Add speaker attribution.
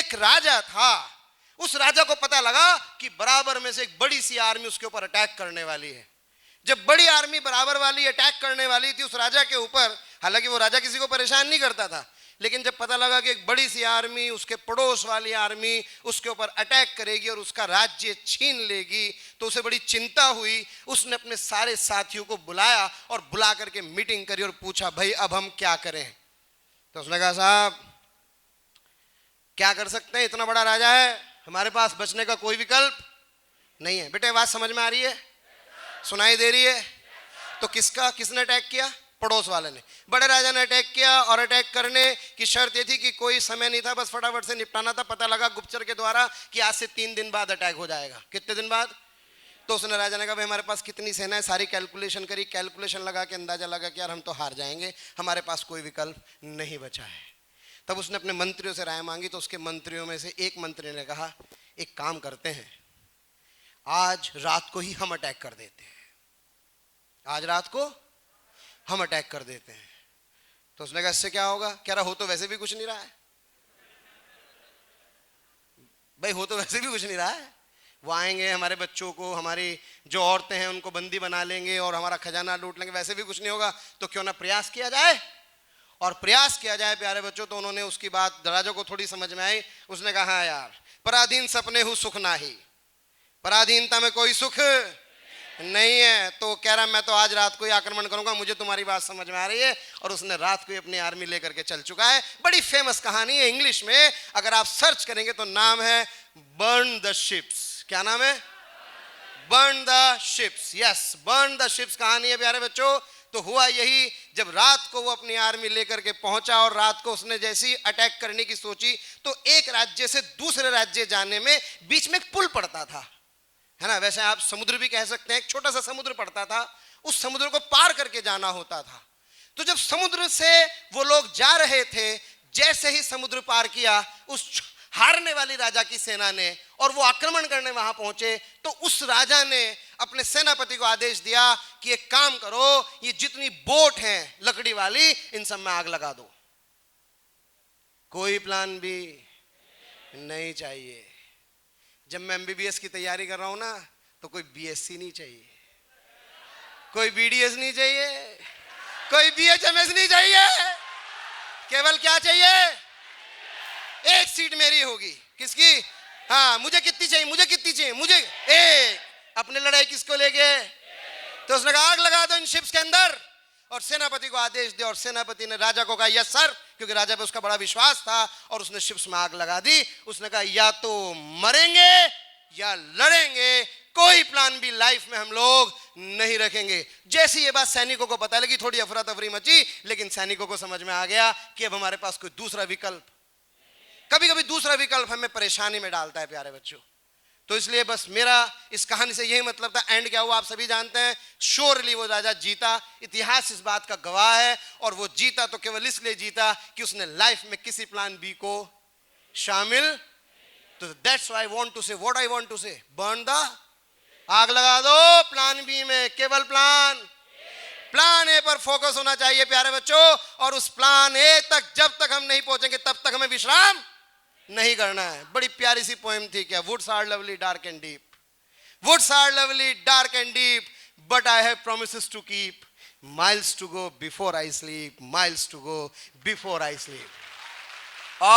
Speaker 1: एक राजा था, उस राजा को पता लगा कि बराबर में से एक बड़ी सी आर्मी उसके ऊपर अटैक करने वाली है। जब बड़ी आर्मी बराबर वाली अटैक करने वाली थी उस राजा के ऊपर, हालांकि वो राजा किसी को परेशान नहीं करता था, लेकिन जब पता लगा कि एक बड़ी सी आर्मी, उसके पड़ोस वाली आर्मी उसके ऊपर अटैक करेगी और उसका राज्य छीन लेगी, तो उसे बड़ी चिंता हुई। उसने अपने सारे साथियों को बुलाया और बुला करके मीटिंग करी और पूछा, भाई अब हम क्या करें? तो उसने कहा, साहब क्या कर सकते हैं, इतना बड़ा राजा है, हमारे पास बचने का कोई विकल्प नहीं है। बेटे बात समझ में आ रही है, सुनाई दे रही है? तो किसने अटैक किया? पड़ोस वाले ने। बड़े राजा ने अटैक किया और अटैक करने की शर्त ये थी कि कोई समय नहीं था, बस फटाफट से निपटाना था। पता लगा गुप्तचर के द्वारा कि आज से 3 दिन बाद अटैक हो जाएगा। कितने दिन बाद? तो उसने राजा ने कहा, भाई हमारे पास कितनी सेना है, सारी कैलकुलेशन करी, कैलकुलेशन लगा के अंदाजा लगा कि यार हम तो हार जाएंगे, हमारे पास कोई विकल्प नहीं बचा है। तब उसने अपने मंत्रियों से राय मांगी, तो उसके मंत्रियों में से एक मंत्री ने कहा, एक काम करते हैं, आज रात को ही हम अटैक कर देते हैं, आज रात को हम अटैक कर देते हैं। तो उसने कहा, इससे क्या होगा? कह रहा, हो तो वैसे भी कुछ नहीं रहा है भाई, हो तो वैसे भी कुछ नहीं रहा है। वो आएंगे, हमारे बच्चों को, हमारी जो औरतें हैं उनको बंदी बना लेंगे और हमारा खजाना लूट लेंगे, वैसे भी कुछ नहीं होगा, तो क्यों ना प्रयास किया जाए। और प्रयास किया जाए प्यारे बच्चों। तो उन्होंने उसकी बात राजा को थोड़ी समझ में आई। उसने कहा, हाँ यार, पराधीन सपने हूं सुख नाही, पराधीनता में कोई सुख नहीं है। तो कह रहा, मैं तो आज रात को ही आक्रमण करूंगा, मुझे तुम्हारी बात समझ में आ रही है। और उसने रात को ही अपनी आर्मी लेकर के चल चुका है। बड़ी फेमस कहानी है, इंग्लिश में अगर आप सर्च करेंगे तो नाम है बर्न द शिप्स। क्या नाम है? Burn the ships. Yes, burn the ships कहानी है प्यारे बच्चों। तो हुआ यही, जब रात को वो अपनी आर्मी लेकर के पहुंचा और रात को उसने जैसी अटैक करने की सोची, तो एक राज्य से दूसरे राज्य जाने में बीच में एक पुल पड़ता था, है ना। वैसे आप समुद्र भी कह सकते हैं, एक छोटा सा समुद्र पड़ता था, उस समुद्र को पार करके जाना होता था। तो जब समुद्र से वो लोग जा रहे थे, जैसे ही समुद्र पार किया उस हारने वाली राजा की सेना ने, और वो आक्रमण करने वहां पहुंचे, तो उस राजा ने अपने सेनापति को आदेश दिया कि एक काम करो, ये जितनी बोट हैं लकड़ी वाली, इन सब में आग लगा दो। कोई प्लान भी नहीं चाहिए। जब मैं एमबीबीएस की तैयारी कर रहा हूं ना, तो कोई बीएससी नहीं चाहिए, कोई बीडीएस नहीं चाहिए, कोई बीएचएमएस नहीं चाहिए, केवल क्या चाहिए? एक सीट मेरी होगी। किसकी? हाँ, मुझे कितनी चाहिए? मुझे कितनी चाहिए? मुझे एक। अपने लड़ाई किसको ले गए? तो उसने कहा, आग लगा दो इन शिप्स के अंदर, और सेनापति को आदेश दिया। और सेनापति ने राजा को कहा, यस सर, क्योंकि राजा पे उसका बड़ा विश्वास था, और उसने शिप्स में आग लगा दी। उसने कहा, या तो मरेंगे या लड़ेंगे, कोई प्लान भी लाइफ में हम लोग नहीं रखेंगे। जैसी ये बात सैनिकों को पता लगी, थोड़ी अफरा तफरी मची, लेकिन सैनिकों को समझ में आ गया कि अब हमारे पास कोई दूसरा विकल्प। कभी कभी दूसरा विकल्प हमें परेशानी में डालता है प्यारे बच्चों। तो इसलिए बस मेरा इस कहानी से यही मतलब था। एंड क्या हुआ आप सभी जानते हैं, श्योरली वो राजा जीता। इतिहास इस बात का गवाह है। और वो जीता तो केवल इसलिए जीता कि उसने लाइफ में किसी प्लान बी को शामिल। तो that's why I want to से व्हाट आई वांट टू से, बर्न द, आग लगा दो प्लान बी में। केवल प्लान ए पर फोकस होना चाहिए प्यारे बच्चों। और उस प्लान ए तक जब तक हम नहीं पहुंचेंगे, तब तक हमें विश्राम नहीं करना है। बड़ी प्यारी सी पोएम थी क्या, woods are lovely dark and deep, woods are lovely dark and deep, but I have promises to keep, miles to go before I sleep, miles to go before I sleep.